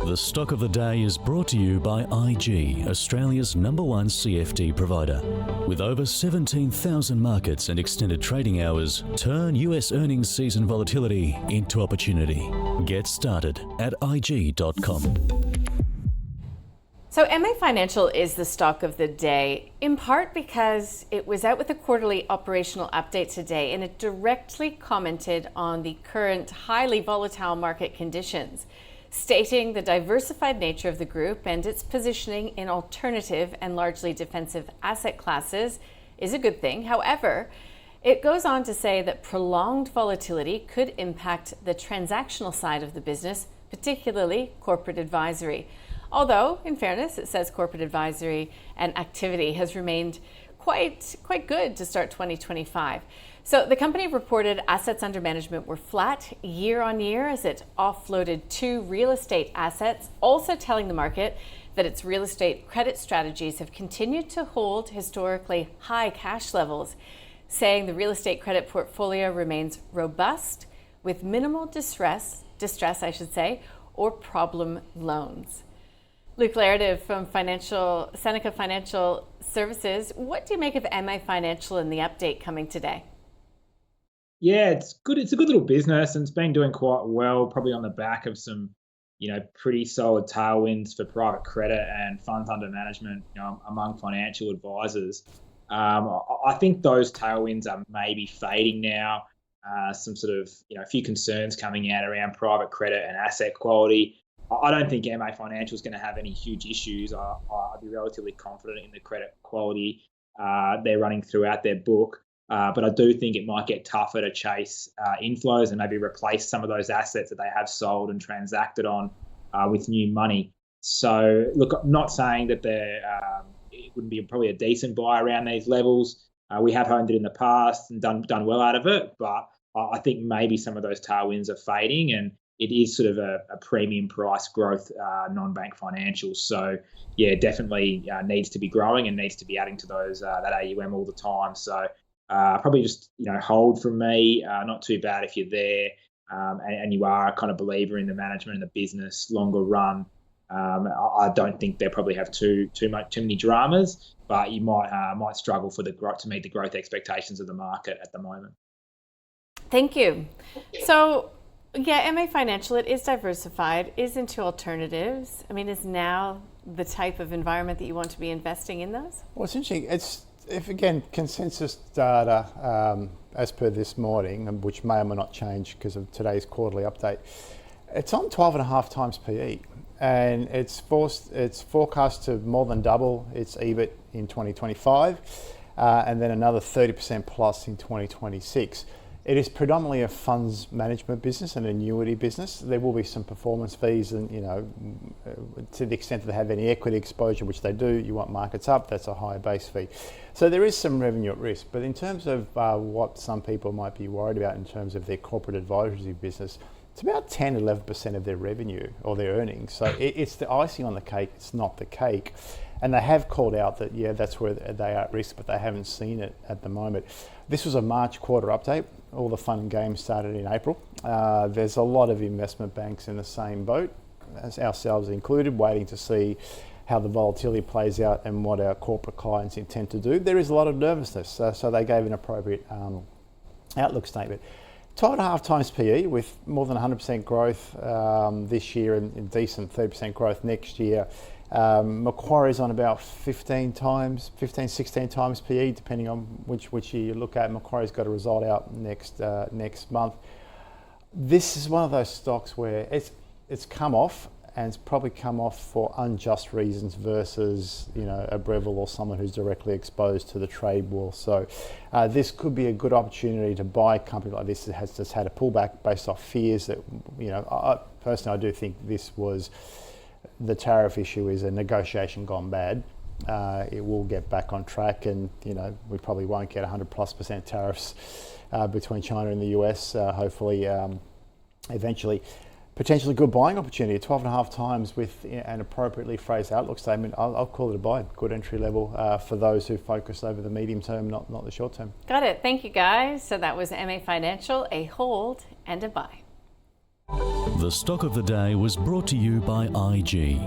The Stock of the Day is brought to you by IG, Australia's #1 CFD provider. With over 17,000 markets and extended trading hours, turn US earnings season volatility into opportunity. Get started at IG.com. So MA Financial is the stock of the day, in part because it was out with a quarterly operational update today, and it directly commented on the current highly volatile market conditions, stating the diversified nature of the group and its positioning in alternative and largely defensive asset classes is a good thing. However, it goes on to say that prolonged volatility could impact the transactional side of the business, particularly corporate advisory. Although, in fairness, it says corporate advisory and activity has remained quite good to start 2025. So the company reported assets under management were flat year on year as it offloaded 2 real estate assets, also telling the market that its real estate credit strategies have continued to hold historically high cash levels, saying the real estate credit portfolio remains robust with minimal distress, or problem loans. Luke Laretive from Seneca Financial Services. What do you make of MA Financial and the update coming today? Yeah, it's good. It's a good little business, and it's been doing quite well, probably on the back of some, pretty solid tailwinds for private credit and funds under management, among financial advisors. I think those tailwinds are maybe fading now. Some sort of, a few concerns coming out around private credit and asset quality. I don't think MA Financial is going to have any huge issues. I'd be relatively confident in the credit quality they're running throughout their book. But I do think it might get tougher to chase inflows and maybe replace some of those assets that they have sold and transacted on with new money. So, look, I'm not saying that it wouldn't be probably a decent buy around these levels. We have owned it in the past and done well out of it, but I think maybe some of those tailwinds are fading, and it is sort of a premium price growth non-bank financial. So, yeah, definitely needs to be growing and needs to be adding to those that AUM all the time. So probably just, hold from me. Not too bad if you're there and you are a kind of believer in the management and the business longer run. I don't think they probably have too many dramas, but you might struggle to meet the growth expectations of the market at the moment. Thank you. So, yeah, MA Financial, it is diversified, is into alternatives. I mean, is now the type of environment that you want to be investing in those? Well, it's interesting. If again, consensus data, as per this morning, which may or may not change because of today's quarterly update, it's on 12.5 times PE, and it's forecast to more than double its EBIT in 2025, and then another 30% plus in 2026. It is predominantly a funds management business, an annuity business. There will be some performance fees, and to the extent that they have any equity exposure, which they do, you want markets up, that's a higher base fee. So there is some revenue at risk. But in terms of what some people might be worried about in terms of their corporate advisory business, it's about 10-11% of their revenue or their earnings. So it's the icing on the cake, it's not the cake. And they have called out that, that's where they are at risk, but they haven't seen it at the moment. This was a March quarter update. All the fun and games started in April. There's a lot of investment banks in the same boat, as ourselves included, waiting to see how the volatility plays out and what our corporate clients intend to do. There is a lot of nervousness, so they gave an appropriate outlook statement. 12.5 times PE with more than 100% growth this year and decent 30% growth next year. Macquarie's on about 16 times PE, depending on which year you look at. Macquarie's got a result out next month. This is one of those stocks where it's come off, and it's probably come off for unjust reasons versus a Breville or someone who's directly exposed to the trade war. So this could be a good opportunity to buy a company like this that has just had a pullback based off fears that personally I do think this was. The tariff issue is a negotiation gone bad. It will get back on track, and we probably won't get 100+% tariffs between China and the US. Hopefully, eventually, potentially good buying opportunity. 12.5 times with an appropriately phrased outlook statement. I'll call it a buy. Good entry level for those who focus over the medium term, not the short term. Got it. Thank you, guys. So that was MA Financial, a hold and a buy. The stock of the day was brought to you by IG.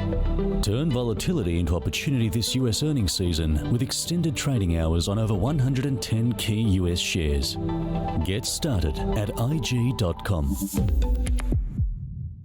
Turn volatility into opportunity this US earnings season with extended trading hours on over 110 key US shares. Get started at IG.com.